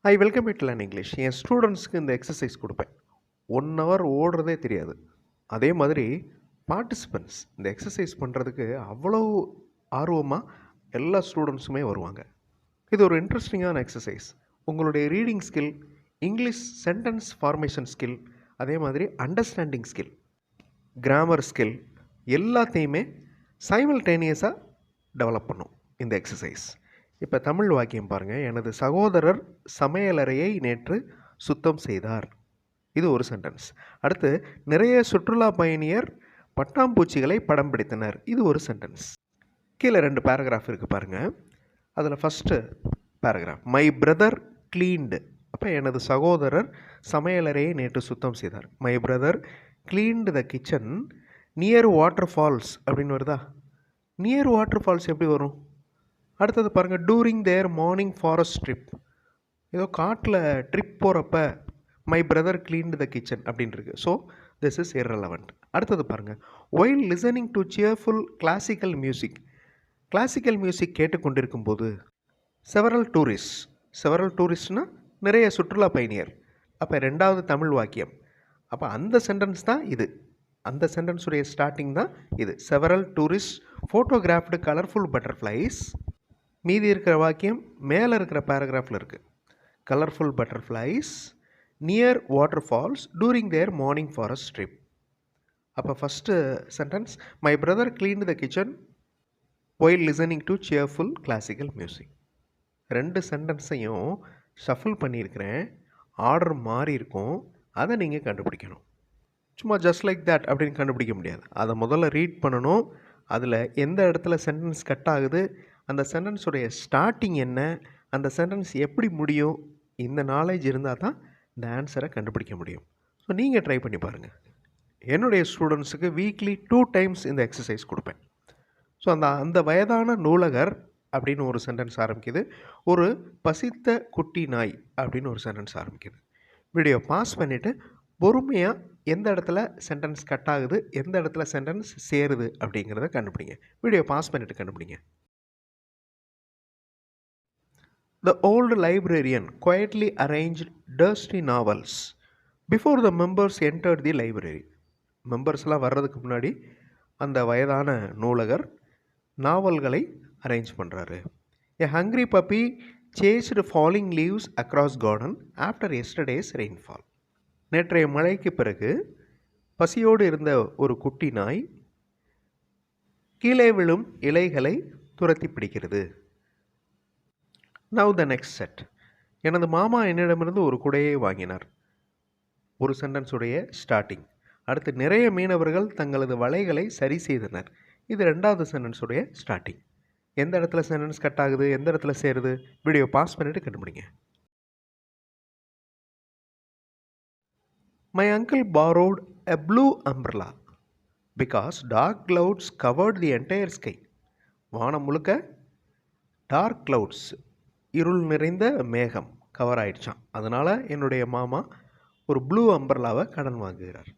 I welcome it learn English. என் ஸ்டூடெண்ட்ஸ்க்கு இந்த எக்ஸசைஸ் கொடுப்பேன். 1 ஹவர் ஓடுறதே தெரியாது. அதே மாதிரி பார்ட்டிசிபெண்ட்ஸ் இந்த எக்ஸசைஸ் பண்ணுறதுக்கு அவ்வளோ ஆர்வமாக எல்லா ஸ்டூடெண்ட்ஸுமே வருவாங்க. இது ஒரு இன்ட்ரெஸ்டிங்கான எக்ஸசைஸ். உங்களுடைய reading skill, English sentence formation skill, அதே மாதிரி அண்டர்ஸ்டாண்டிங் ஸ்கில், கிராமர் ஸ்கில் எல்லாத்தையுமே சைமல்டேனியஸாக டெவலப் பண்ணும் இந்த எக்ஸசைஸ். இப்போ தமிழ் வாக்கியம் பாருங்கள். எனது சகோதரர் சமையலறையை நேற்று சுத்தம் செய்தார். இது ஒரு சென்டென்ஸ். அடுத்து, நிறைய சுற்றுலா பயணியர் பட்டாம்பூச்சிகளை படம் பிடித்தனர். இது ஒரு சென்டென்ஸ். கீழே 2 பேராகிராஃப் இருக்குது பாருங்கள். அதில் first paragraph, my brother cleaned. அப்போ எனது சகோதரர் சமையலறையை நேற்று சுத்தம் செய்தார். My brother cleaned the kitchen near water falls அப்படின்னு வருதா? நியர் வாட்டர் ஃபால்ஸ் எப்படி வரும்? அடுத்தது பாருங்கள், during their morning forest trip. ஏதோ காட்டில் ட்ரிப் போகிறப்ப my brother cleaned the kitchen அப்படின்னு இருக்கு. So this is irrelevant. அடுத்தது பாருங்கள், while listening to cheerful classical music. Classical music கேட்டுக்கொண்டிருக்கும் போது செவரல் டூரிஸ்ட்னால் நிறைய சுற்றுலா பயணியர். அப்போ 2வது தமிழ் வாக்கியம். அப்போ அந்த சென்டென்ஸ் தான் இது. அந்த சென்டென்ஸுடைய ஸ்டார்டிங் தான் இது. Several tourist photographed colourful butterflies. மீதி இருக்கிற வாக்கியம் மேலே இருக்கிற பேராகிராஃபில் இருக்குது. Colourful butterflies near water falls touring their morning forest trip. அப்போ first sentence, my brother cleaned the kitchen while listening to cheerful classical music. 2 சென்டென்ஸையும் ஷஃபில் பண்ணியிருக்கிறேன். ஆர்டர் மாறி இருக்கும். அதை நீங்கள் கண்டுபிடிக்கணும். சும்மா ஜஸ்ட் லைக் தேட் அப்படின்னு கண்டுபிடிக்க முடியாது. அதை முதல்ல ரீட் பண்ணணும். அதில் எந்த இடத்துல சென்டென்ஸ் கட் ஆகுது, அந்த சென்டென்ஸுடைய ஸ்டார்டிங் என்ன, அந்த சென்டென்ஸ் எப்படி முடியும், இந்த நாலேஜ் இருந்தால் தான் இந்த ஆன்சரை கண்டுபிடிக்க முடியும். ஸோ நீங்கள் ட்ரை பண்ணி பாருங்கள். என்னுடைய ஸ்டூடெண்ட்ஸுக்கு வீக்லி 2 டைம்ஸ் இந்த எக்ஸசைஸ் கொடுப்பேன். ஸோ அந்த வயதான நூலகர் அப்படின்னு ஒரு சென்டென்ஸ் ஆரம்பிக்குது. ஒரு பசித்த குட்டி நாய் அப்படின்னு ஒரு சென்டென்ஸ் ஆரம்பிக்குது. வீடியோ பாஸ் பண்ணிவிட்டு பொறுமையாக எந்த இடத்துல சென்டென்ஸ் கட் ஆகுது, எந்த இடத்துல சென்டென்ஸ் சேருது அப்படிங்கிறத கண்டுபிடிங்க. வீடியோ பாஸ் பண்ணிவிட்டு கண்டுபிடிங்க. The old librarian quietly arranged dusty novels before the members entered the library. மெம்பர்ஸ்லாம் வர்றதுக்கு முன்னாடி அந்த வயதான நூலகர் நாவல்களை அரேஞ்ச் பண்ணுறாரு. A hungry puppy chased falling leaves across garden after yesterday's rainfall. நேற்றைய மழைக்கு பிறகு பசியோடு இருந்த ஒரு குட்டி நாய் கீழே விழும் இலைகளை துரத்தி பிடிக்கிறது. Now the next set. எனது மாமா என்னிடமிருந்து ஒரு குடையை வாங்கினார். ஒரு சென்டென்ஸுடைய ஸ்டார்டிங். அடுத்து, நிறைய மீனவர்கள் தங்களது வலைகளை சரி செய்தனர். இது 2வது சென்டென்ஸுடைய ஸ்டார்டிங். எந்த இடத்துல சென்டென்ஸ் கட் ஆகுது, எந்த இடத்துல சேருது, வீடியோ பாஸ் பண்ணிவிட்டு கண்டுபிடிங்க. My uncle borrowed a blue umbrella because dark clouds covered the entire sky. வானம் முழுக்க டார்க் கிளவுட்ஸ், இருள் நிறைந்த மேகம் கவர் ஆயிடுச்சான். அதனால் என்னுடைய மாமா ஒரு ப்ளூ அம்பர்லாவை கடன் வாங்குகிறார்.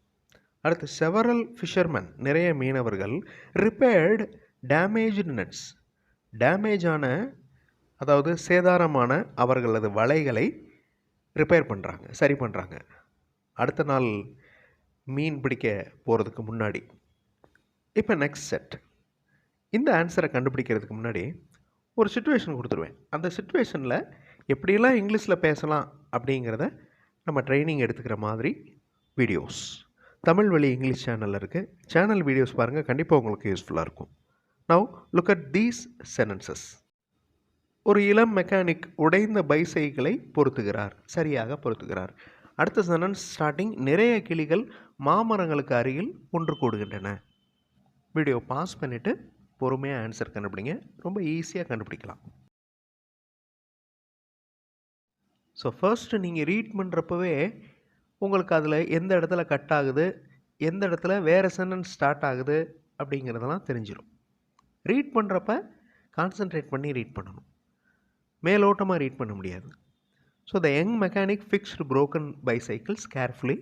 அடுத்து, செவரல் ஃபிஷர்மேன் நிறைய மீனவர்கள் ரிப்பேர்டு டேமேஜ்டு நெட்ஸ். டேமேஜான, அதாவது சேதாரமான அவர்களது வலைகளை ரிப்பேர் பண்ணுறாங்க, சரி பண்ணுறாங்க. அடுத்த நாள் மீன் பிடிக்க போகிறதுக்கு முன்னாடி. இப்போ நெக்ஸ்ட் செட். இந்த ஆன்சரை கண்டுபிடிக்கிறதுக்கு முன்னாடி ஒரு சிச்சுவேஷன் கொடுத்துருவேன். அந்த சிச்சுவேஷனில் எப்படியெல்லாம் இங்கிலீஷில் பேசலாம் அப்படிங்கிறத நம்ம ட்ரைனிங் எடுத்துக்கிற மாதிரி வீடியோஸ் தமிழ் வழி இங்கிலீஷ் சேனலில் இருக்குது. சேனல் வீடியோஸ் பாருங்கள், கண்டிப்பாக உங்களுக்கு யூஸ்ஃபுல்லாக இருக்கும். Now look at these sentences. ஒரு இளம் மெக்கானிக் உடைந்த பைசைக்கிளை பொருத்துகிறார், சரியாக பொருத்துகிறார். அடுத்த சென்டென்ஸ் ஸ்டார்டிங், நிறைய கிளிகள் மாமரங்களுக்கு அருகில் ஒன்று கூடுகின்றன. வீடியோ பாஸ் பண்ணிவிட்டு பொறுமையாக ஆன்சர் கண்டுபிடிங்க. ரொம்ப ஈஸியாக கண்டுபிடிக்கலாம். ஸோ ஃபர்ஸ்ட்டு நீங்கள் ரீட் பண்ணுறப்பவே உங்களுக்கு அதில் எந்த இடத்துல கட் ஆகுது, எந்த இடத்துல வேறு சென்டென்ஸ் ஸ்டார்ட் ஆகுது அப்படிங்கிறதெல்லாம் தெரிஞ்சிடும். ரீட் பண்ணுறப்ப கான்சன்ட்ரேட் பண்ணி ரீட் பண்ணணும். மேலோட்டமாக ரீட் பண்ண முடியாது. So the young mechanic fixed broken bicycles carefully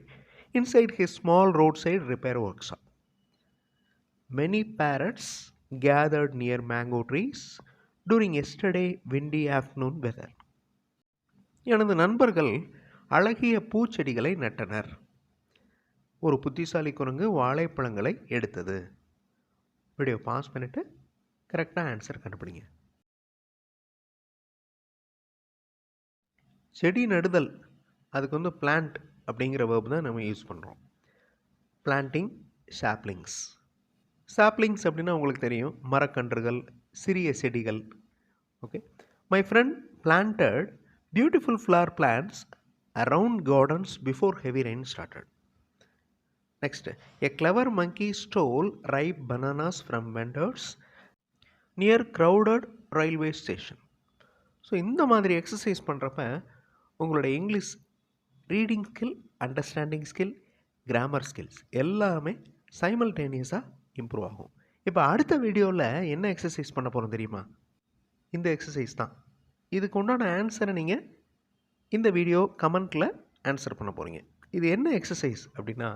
inside his small roadside repair workshop. Many parrots gathered near mango trees during yesterday windy afternoon weather. எனது நண்பர்கள் அழகிய பூச்செடிகளை நட்டனர். ஒரு புத்திசாலி குரங்கு வாழைப்பழங்களை எடுத்தது. வீடியோ பாஸ் பண்ணிவிட்டு கரெக்டாக ஆன்சர் கண்டுபிடிங்க. செடி நடுதல், அதுக்கு வந்து பிளான்ட் அப்படிங்கிற வேர்ப் தான் நம்ம யூஸ் பண்ணுறோம். Planting saplings. சாப்லிங்ஸ் அப்படின்னா உங்களுக்கு தெரியும், மரக்கன்றுகள், சிறிய செடிகள். Okay. My friend planted beautiful flower plants around gardens before heavy rain started. Next, a clever monkey stole ripe bananas from vendors near crowded railway station. So இந்த மாதிரி exercise பண்ணுறப்ப உங்களோட English reading skill, understanding skill, grammar skills எல்லாமே சைமல்டேனியஸாக improve ஆகும். இப்போ அடுத்த வீடியோவில் என்ன எக்ஸசைஸ் பண்ண போகிறோம் தெரியுமா? இந்த எக்ஸசைஸ் தான். இதுக்கு உண்டான ஆன்சரை நீங்கள் இந்த வீடியோ கமெண்ட்டில் ஆன்சர் பண்ண போகிறீங்க. இது என்ன எக்ஸசைஸ் அப்படின்னா,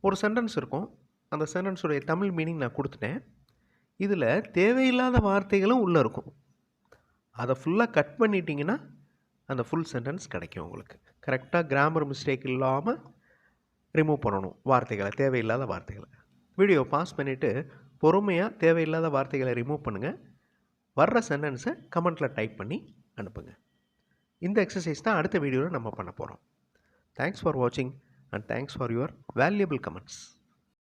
ஒரு சென்டென்ஸ் இருக்கும், அந்த சென்டென்ஸுடைய தமிழ் மீனிங் நான் கொடுத்துட்டேன். இதில் தேவையில்லாத வார்த்தைகளும் உள்ளே இருக்கும். அதை ஃபுல்லாக கட் பண்ணிட்டீங்கன்னா அந்த ஃபுல் சென்டென்ஸ் கிடைக்கும் உங்களுக்கு. கரெக்டாக கிராமர் மிஸ்டேக் இல்லாமல் ரிமூவ் பண்ணணும் வார்த்தைகளை, தேவையில்லாத வார்த்தைகளை. வீடியோ பாஸ் பண்ணிவிட்டு பொறுமையாக தேவையில்லாத வார்த்தைகளை ரிமூவ் பண்ணுங்கள். வர்ற சென்டென்ஸை கமெண்ட்டில் டைப் பண்ணி அனுப்புங்க. இந்த எக்ஸசைஸ் தான் அடுத்த வீடியோவில் நம்ம பண்ண போகிறோம். தேங்க்ஸ் ஃபார் வாட்சிங் and thanks for your valuable comments.